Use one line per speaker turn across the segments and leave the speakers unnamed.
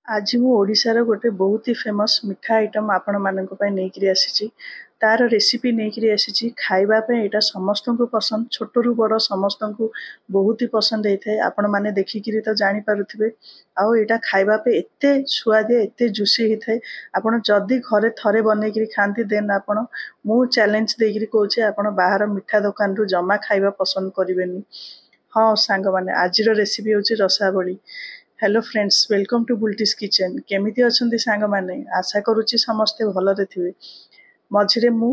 आज मु ओडिशार गोटे बहुत ही फेमस मिठा आइटम आपण मानक पय नेकरी आसीची तार रेसिपी नेकरी आसीची खाइबा पे एटा समस्त को पसंद छोट रु बड़ समस्त को बहुत ही पसंद होइथे आपण माने देखिकिरी तो जानि पारुथिबे आउ एटा खाइबा पे एते सुआदिया एते जुसी होइथे आपण जदी घरे थरे बनेकिरी खांती देन आपण मु चैलेंज देकिरी कहूचे आपण बाहर मिठा दुकान रु जमा खाइबा पसंद करिवेनी। हाँ सांग माने आजिर रेसिपी होची rasabali. Hello friends, welcome to Bulti's kitchen. केमिति अछंती सांग माने आशा करूची समस्ते भलरे थिबे। मझिरे मु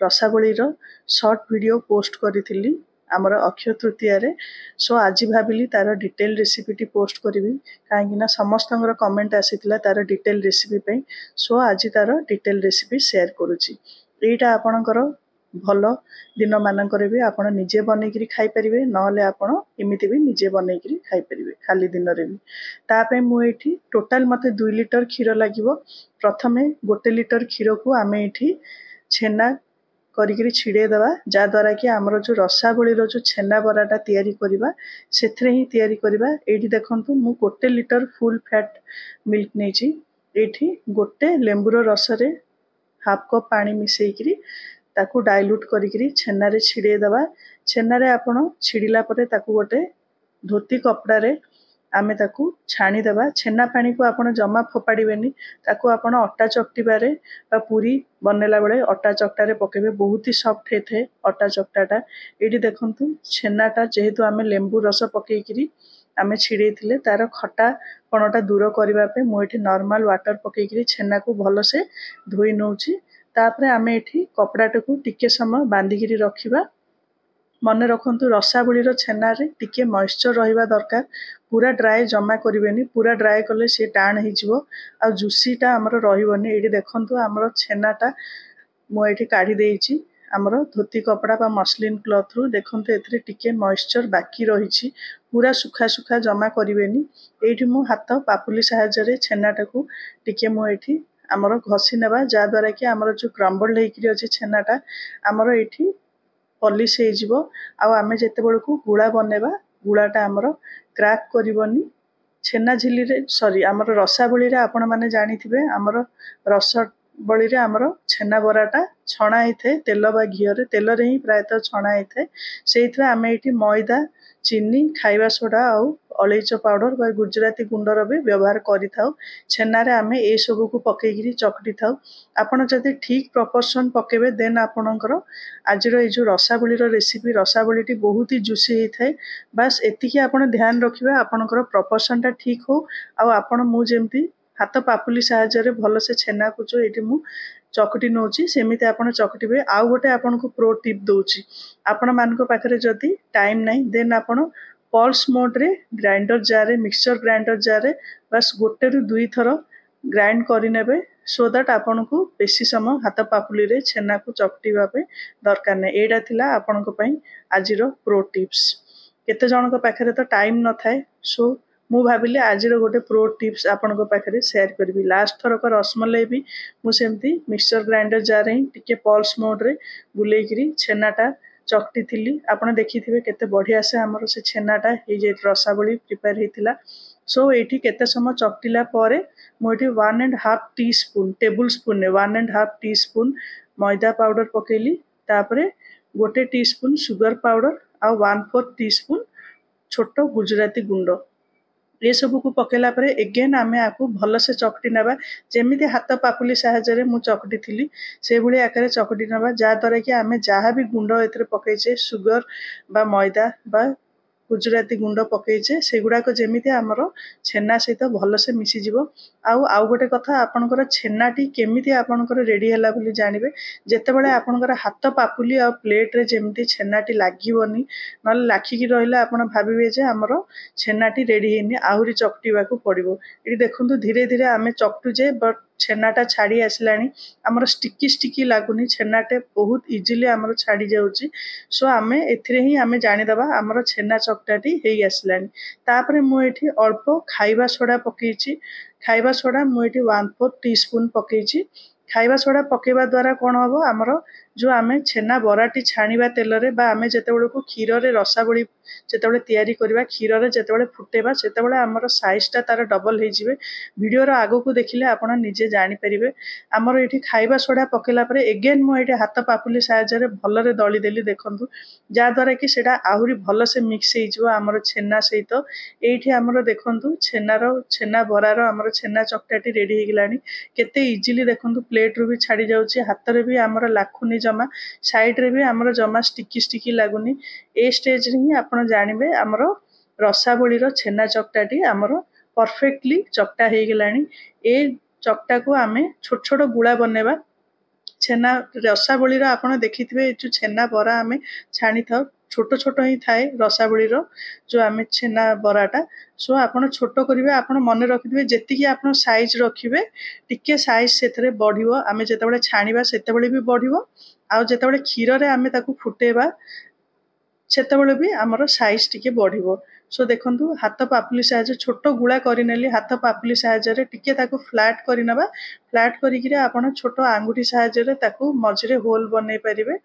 रसावली रो शॉर्ट वीडियो पोस्ट करिथिली हमर अक्षय तृतीया रे। सो आज भाबिली तार डिटेल रेसिपी टी पोस्ट करिवि काहेकि ना समस्तंगर कमेंट आसीतिला तार डिटेल रेसिपी पे। सो आज तार डिटेल रेसिपी शेयर करूची। एटा आपणकर भल दिन मानकर भी आपण निजे बनैकरी खाई परिवे नहले आपण एमिति भी निजे बनैकरी खाई परिवे खाली दिन रे भी। तापे मु एठी टोटल मते 2 लिटर क्षीर लागिवो। प्रथमे 1 लिटर क्षीर को आमे एठी छेना करिकरी छिड़े दवा जा द्वारा कि हमर जो रसावली रो जो छेना बराटा तयारी करिबा सेथरे ही तयारी करिबा। एठी देखंतु मु 1 लिटर फुल फैट मिल्क नेची। एठी गोटे लेंबुर रस रे हाफ कप पानी मिसेइकरी ताकू डाइल्यूट करिकरी छेना रे छिड़े दवा। छेना रे आपण छिड़िला परे ताकू गोटे धोती कपड़ा रे आमे ताकू छाणी दवा। छेना पानी को आपण जमा फोपाड़ीबेनी ताकू आपण अट्टा चकटीबा रे बा पूरी बनेला बेले अट्टा चकटा रे पकेबे बहुत ही सॉफ्ट हेथे अट्टा चकटाटा। एठी देखंतु छेनाटा जेहेतु आमे लेंबू रस पकेइकरी आमे छिड़ेइथिले तार खट्टा पणटा दूर करिबा पे मु एठी नॉर्मल वाटर पकेइकरी छेना को भलो से धोई नउची। तापरे आमे एठी कपड़ाटाकू टिके समय बांधिकिरी रखिबा। मने रखंतु रसावली रो छेना रे टिके मॉइस्चर रहिबा दरकार। पूरा ड्राई जमा करिवेनी, पूरा ड्राई कले से टाण हिजिवो आ जुसीटा हमर रहिबोनी। एठी देखंतु हमर छेनाटा मु एठी काढी देइची हमर धोती कपड़ा बा मसलिन क्लॉथ रु। देखंतु एथरे टिके मॉइस्चर बाकी रहिची, पूरा सुखा सुखा जमा करिवेनी। एठी मु हाथ पापुली सहायता रे छेनाटाकू टिके मु एठी हमर घसी नेबा जा द्वारा कि हमर जो क्रम्बल हेकिरी अछि छेनाटा हमर एठी पॉलिश हे जिवो। आ आमे जेते बेलकू गुळा बनेबा गुळाटा हमर क्रैक करिवोनी। छेना झिल्ली रे सॉरी हमर रसावली रे आपण माने जानिथिबे हमर रसावली रे हमर छेना बराटा छणा हेथे तेल बा घियो रे। तेल रे ही प्रायतः छणा हेथे। सेइथरे आमे एठी मैदा चीनी खाइबा सोडा आउ अलैच पाउडर बा गुजराती गुंडर भी व्यवहार करि थाउ। छेना रे आमे ए सब को पकेइकरी चकटी थाउ। आपण जदि ठीक प्रोपोर्शन पकेबे देन आपणकर आजिर ए जो रसावली रो रेसिपी रसावलीटी बहुत ही जुसी हेथाय। बस एतिकी आपण ध्यान रखिबे आपणकर प्रोपोर्शन टा ठीक हो। आ आपण मु जेमती हाथ पापुली सहायता रे भलो से छेना को जो एठी मु चकटी नउची सेमिति आपण चकटीबे। आ गोटे आपण को प्रो टिप दउची आपण मानको पाखरे जदि टाइम नाही देन आपण पल्स मोड रे ग्राइंडर जार रे मिक्सचर ग्राइंडर जार रे बस गोटे रु 2 थरो ग्राइंड करि नेबे सो दैट आपण को बेसी समय हाथ पापुली रे छेना को चकटीबा पे दरकार नै। एडा थिला आपण को पई आजिरो प्रो टिप्स। केते जण को पाखरे तो टाइम न थाए सो मु भाबिले आजिरो गोटे प्रो टिप्स आपण को पाखरे शेयर करबी। लास्ट थरो को रसमलाई भी मु सेमती मिक्सचर ग्राइंडर जार रे टिके पल्स मोड रे बुलेइकरी छेनाटा चकटी थिली। आपण देखिथिबे केते बढ़िया से हमर से छेनाटा हे जे रसावली प्रिपेयर हेतिला। सो एठी केते समय चकटिला परे मु एठी 1.5 टीस्पून टेबल स्पून ने 1.5 टीस्पून मैदा पाउडर पकेली। तापरे गोटे टीस्पून शुगर पाउडर आ 1/4 टीस्पून छोटो गुजराती गुंड ये सब को पकेला परे अगेन आमे आकू भलो से चकटी नेबा। जेमिति हाथ पापुली सहायता रे मु चकटी थिली से भली आकारे चकटी नेबा जा द्वारा कि आमे जहा भी गुंड एथरे पकेइछे शुगर बा मैदा बा गुजराती गुंड पकेइछे सेगुडा को जेमिति हमर छेना सहित भलो से मिसी जिवो। आउ गोटे कथा आपनकर छेनाटी केमिति आपनकर रेडी हला बोली जानिबे जेते बेले आपनकर हाथ पापुली आ प्लेट रे जेमिति छेनाटी लागिवोनी नल लाखी की रहिला आपण भाबिबे जे हमर छेनाटी रेडी हेनी आहुरी चकटीबा को पड़िबो। एठी देखंतु धीरे धीरे आमे चकटू जे बट छेनाटा छाड़ी आसलानी हमर स्टिकी स्टिकी लागुनी छेनाटे बहुत इजीली हमर छाड़ी जाउची। सो आमे एथिरे ही आमे जानि दबा हमर छेना चकटाटी हेई आसलानी। तापरे मु एठी अल्प खाइबा सोडा पकेइची। खाइबा सोडा मु एठी 1/4 टीस्पून पकेइची। खाइबा सोडा पकेबा द्वारा कोन हबो हमर जो आमे छेना बराटी छाणीबा तेलरे बा आमे जेतेबेलको क्षीर रसावली जेतेबेले तैयारी करबा क्षीर जेतेबेले फुटेबा सेतेबेले हमर साइज टा तार डबल हे जिवे वीडियो रो आगो को देखिले आपण निजे जानि परिबे हमर एठी खाइबा सोडा पकेला परे एगेन मो एठी हाथ पापुली साहाय्य रे भलरे दळी देली देखंतु जा द्वारा कि सेटा आहुरी भल से मिक्स हे जिवो हमर छेना सहित एठी हमर देखंतु छेना बरार हमर छेना चकटाटी रेडी हे गेलानी केते इजीली देखंतु प्लेट रू भी छाडी जाउची हाथ रे भी हमर लाखुनी जमा साइड रे भी हमर जमा स्टिकी स्टिकी लागुनी ए स्टेज रे ही आपण जानिबे हमर रसावली रो छेना चकटाटी हमर परफेक्टली चकटा हे गेलानी ए चकटा को आमे छोट छोट गुळा बनेबा छेना रसावली रो आपण देखिथिबे जो छेना बरा आमे छाणी थाउ छोट छोट ही थाए रसावली रो जो आमे छेना बराटा सो आपण छोट करिवे आपण मने रखिथिबे जेतिकी आपण साइज रखिबे टिके साइज सेथरे बढ़िवो आमे जेतेबेले छाणीबा सेतेबेले भी बढ़िवो आ जेतेबेले क्षीर रे आमे ताकू फुटेबा सेतेबेले भी हमर साइज टिके बढ़िवो सो देखंतु हाथ पापुली साहाय्य छोट गुळा करिनेली हाथ पापुली साहाय्य रे टिके ताकू फ्लैट करिनबा फ्लैट करिकिरे आपण छोट आंगुठी साहाय्य रे ताकू मझरे होल बनै परिबे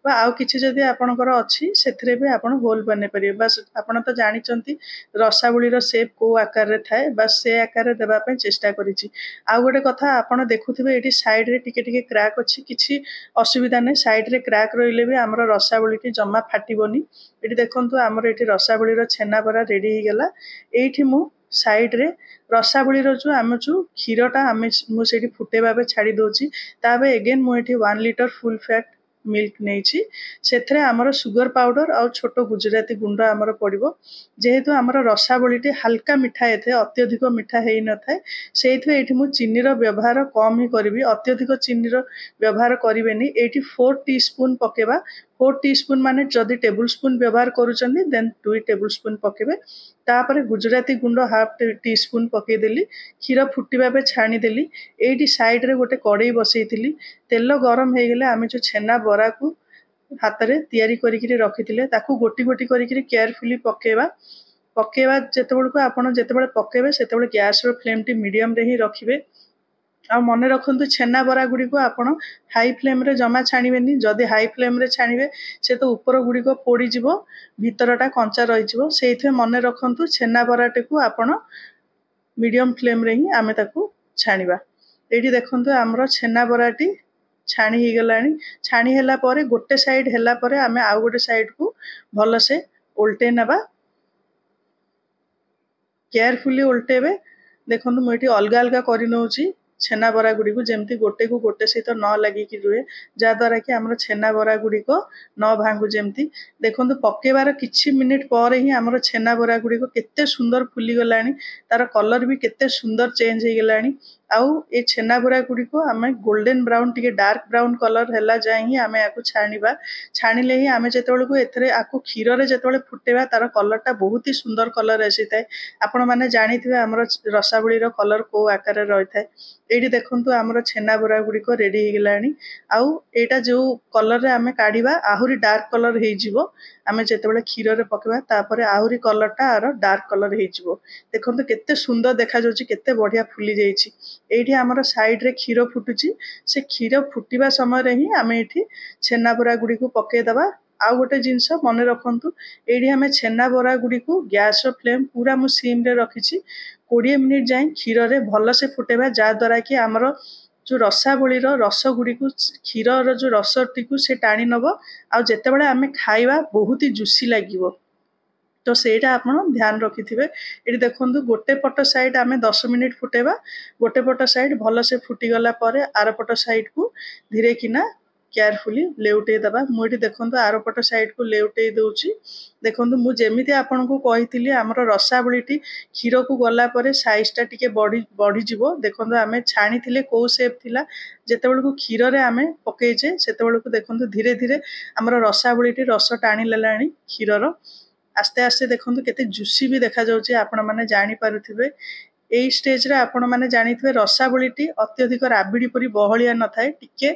बा आउ किछि जदि आपणकर अछि सेथरे भी आपण होल बनै परिबे बस आपण तो जानिचंती रसावली रो शेप को आकार रे थाए बस से आकार रे देबा पे चेष्टा करिछि आ गोटे कथा आपण देखुथिबे एठी साइड रे टिके टिके क्रैक अछि किछि असुविधा नै साइड रे क्रैक रहिले भी हमर रसावली टी जम्मा फाटिबोनी एठी देखंतु हमर एठी रसावली रो छेना बरा रेडी हे गेला एठी मु साइड रे रसावली रो जो आमे जो क्षीरटा आमे मु सेठी फुटेबा बे छाडी दोची ताबे अगेन मु एठी 1 लीटर फुल फैट मिल्क नेछि सेथरे हमर सुगर पाउडर और छोट गुजराती गुंड हमर पड़िबो जेहेतु हमर रसावलीटी हल्का मिठा एथे अत्यधिक मिठा हेइ न थाए सेइथवे एठी मु चीनी रो व्यवहार कम ही करबी अत्यधिक चीनी रो व्यवहार करिवेनी एठी 4 टीस्पून पकेबा 4 टीस्पून माने जदि टेबल स्पून व्यवहार करूचंदी देन 2 टेबल स्पून पकेबे तापरे गुजराती गुंड हाफ टीस्पून पके देली क्षीर फुटिबा बे छाणी देली एठी साइड रे गोटे कड़ाई बसैथिली तेल गरम हे गेले आमे जो छेना बरा को हाथ रे तैयारी करिकरी रखिथिले ताकू गोटी गोटी करिकरी केयरफुली पकेबा जेतेबेलको आपण जेतेबेले पकेबे सेतेबेले गैस रो फ्लेम टी मीडियम रे ही रखिबे आ मने रखंतु छेना बरा गुडी को आपण हाई फ्लेम रे जमा छाणीबेनी जदि हाई फ्लेम रे छाणीबे से तो ऊपर गुडी को पोडी जिवो भीतरटा कंचा रहि जिवो सेइथे मने रखंतु छेना बराटे को आपण मीडियम फ्लेम रे ही आमे ताकू छाणीबा एठी देखंतु हमरो छेना बराटी छाणी ही गलानी छाणी हैला परे गोटे साइड हैला परे आमे आ गोटे साइड को भलो से उल्टे नबा केयरफुली उल्टेबे देखंतु मु एठी अलगा अलगा करि नउची छेना बरा गुडी को जेमती गोटे को गोटे सहित न लागि कि रुए जा द्वारा कि हमर छेना बरा गुडी को न भांगु जेमती देखंतु पकेबार किछि मिनिट परे ही हमर छेना बरा गुडी को केते सुंदर फुली गलानी तार कलर भी केते सुंदर चेंज हे गलानी आउ ए छेना बरा गुडी को हमें गोल्डन ब्राउन टिके डार्क ब्राउन कलर हैला जाय ही हमें आकु छाणीबा छाणीले ही हमें जेतेबेले को एथरे आकु क्षीर रे जेतेबेले फुटेबा तार कलर टा बहुत ही सुंदर कलर आसीताय आपण माने जानिथिबे हमर रसावली रो कलर को आकार रे रहिथाय एठी देखंतु हमर छेना बरा गुडी को रेडी हे गेलानी आउ एटा जो कलर रे हमें काढीबा आहुरी डार्क कलर हे जिवो हमें जेतेबेले क्षीर रे पकेबा तापरे आहुरी कलर टा आरो डार्क कलर हे जिवो देखंतु केते सुंदर देखा जोची केते बढ़िया फुली जाईची एठी हमर साइड रे क्षीर फुटुची से क्षीर फुटिबा समय रे ही हमें एठी छेना बरा गुडी को पके दबा आ गोटे जिंस मने रखंतु एठी हमें छेना बरा गुडी को गैस रो फ्लेम पूरा मु सिम रे रखिची 20 मिनिट जाय क्षीर रे भलो से फुटेबा जा द्वारा कि हमर जो रसावली रो रस गुडी को क्षीर रो जो रस टिकु से टाणी नबो आ जेतेबेले हमें खाइबा बहुत ही जुसी लागिवो तो सेटा आपण ध्यान रखिथिबे एठी देखंतु गोटे पट साइड आमे 10 मिनिट फुटेबा गोटे पट साइड भलो से फुटी गला परे आर पट साइड को धीरे किना केयरफुली लेउटे दबा मुठी देखंतु आर पट साइड को लेउटे दोची देखंतु मु जेमिति आपन को कहितिली हमर रसावलीटी क्षीर को गला परे साइज टा टिके बढी जिवो देखंतु आमे छाणी थिले को शेप थिला जेतेबेल को क्षीर रे आमे पकेजे सेतेबेल को देखंतु धीरे धीरे हमर रसावलीटी रस टाणी लेलाणी क्षीर रो आस्ते आस्ते देखंतु केते जुसी भी देखा जाउची आपण माने जानि पारुथिबे এই ଷ୍ଟେଜ୍ରେ ଆପଣମାନେ ଜାଣିଥିବେ ରସାବଳୀଟି ଅତ୍ୟଧିକ ରାବିଡ଼ି ପରି ବହଳିଆ ନଥାଏ, ଟିକେ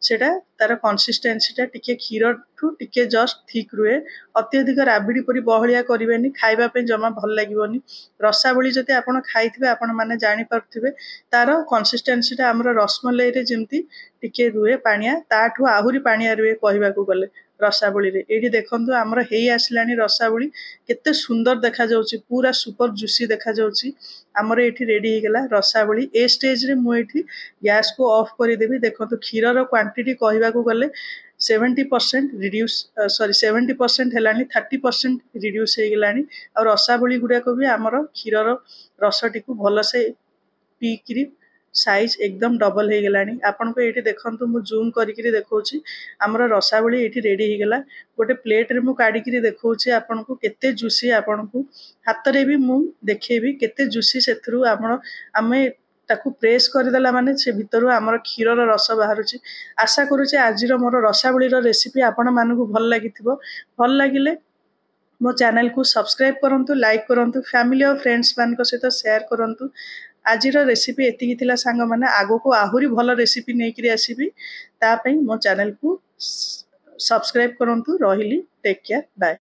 ସେଇଟା ତାର କନସିଷ୍ଟେନ୍ସିଟା ଟିକେ କ୍ଷୀରଠୁ ଟିକେ ଜଷ୍ଟ ଥିକ୍ ରୁହେ। ଅତ୍ୟଧିକ ରାବିଡ଼ି ପରି ବହଳିଆ କରିବେନି, ଖାଇବା ପାଇଁ ଜମା ଭଲ ଲାଗିବନି। ରସାବଳୀ ଯଦି ଆପଣ ଖାଇଥିବେ ଆପଣମାନେ ଜାଣିପାରୁଥିବେ ତାର କନସିଷ୍ଟେନ୍ସିଟା ଆମର ରସମଲେଇରେ ଯେମିତି ଟିକେ ରୁହେ ପାଣିଆ, ତାଠୁ ଆହୁରି ପାଣିଆ ରୁହେ କହିବାକୁ ଗଲେ ରସାବଳୀରେ। ଏଇଠି ଦେଖନ୍ତୁ ଆମର ହେଇ ଆସିଲାଣି ରସାବଳୀ, କେତେ ସୁନ୍ଦର ଦେଖାଯାଉଛି, ପୁରା ସୁପର ଜୁସି ଦେଖାଯାଉଛି। ଆମର ଏଇଠି ରେଡି ହେଇଗଲା ରସାବଳୀ। ଏ ଷ୍ଟେଜ୍ରେ ମୁଁ ଏଇଠି ଗ୍ୟାସ୍କୁ ଅଫ୍ କରିଦେବି। ଦେଖନ୍ତୁ କ୍ଷୀରର କ୍ୱାଣ୍ଟିଟି କହିବାକୁ ଗଲେ 70% ରିଡ୍ୟୁସ୍, 70% ହେଲାଣି, 30% ରିଡ୍ୟୁସ୍ ହେଇଗଲାଣି। ଆଉ ରସାବଳୀ ଗୁଡ଼ାକ ବି ଆମର କ୍ଷୀରର ରସଟିକୁ ଭଲସେ ପିଇକିରି ସାଇଜ୍ ଏକଦମ ଡବଲ ହେଇଗଲାଣି। ଆପଣଙ୍କୁ ଏଇଠି ଦେଖନ୍ତୁ ମୁଁ ଜୁମ୍ କରିକିରି ଦେଖଉଛି ଆମର ରସାବଳୀ ଏଇଠି ରେଡି ହେଇଗଲା। ଗୋଟେ ପ୍ଲେଟ୍ରେ ମୁଁ କାଢ଼ିକିରି ଦେଖଉଛି ଆପଣଙ୍କୁ କେତେ ଜୁସି, ଆପଣଙ୍କୁ ହାତରେ ବି ମୁଁ ଦେଖେଇବି କେତେ ଜୁସି ସେଥିରୁ ଆମେ ତାକୁ ପ୍ରେସ୍ କରିଦେଲା ମାନେ ସେ ଭିତରୁ ଆମର କ୍ଷୀରର ରସ ବାହାରୁଛି। ଆଶା କରୁଛି ଆଜିର ମୋର ରସାବଳୀର ରେସିପି ଆପଣମାନଙ୍କୁ ଭଲ ଲାଗିଥିବ। ଭଲ ଲାଗିଲେ ମୋ ଚ୍ୟାନେଲକୁ ସବସ୍କ୍ରାଇବ୍ କରନ୍ତୁ, ଲାଇକ୍ କରନ୍ତୁ, ଫ୍ୟାମିଲି ଆଉ ଫ୍ରେଣ୍ଡସ୍ମାନଙ୍କ ସହିତ ସେୟାର କରନ୍ତୁ। ଆଜିର ରେସିପି ଏତିକି ଥିଲା ସାଙ୍ଗମାନେ। ଆଗକୁ ଆହୁରି ଭଲ ରେସିପି ନେଇକିରି ଆସିବି, ତା ପାଇଁ ମୋ ଚ୍ୟାନେଲକୁ ସବସ୍କ୍ରାଇବ୍ କରନ୍ତୁ। ରହିଲି, ଟେକ୍ କେୟାର, ବାଏ।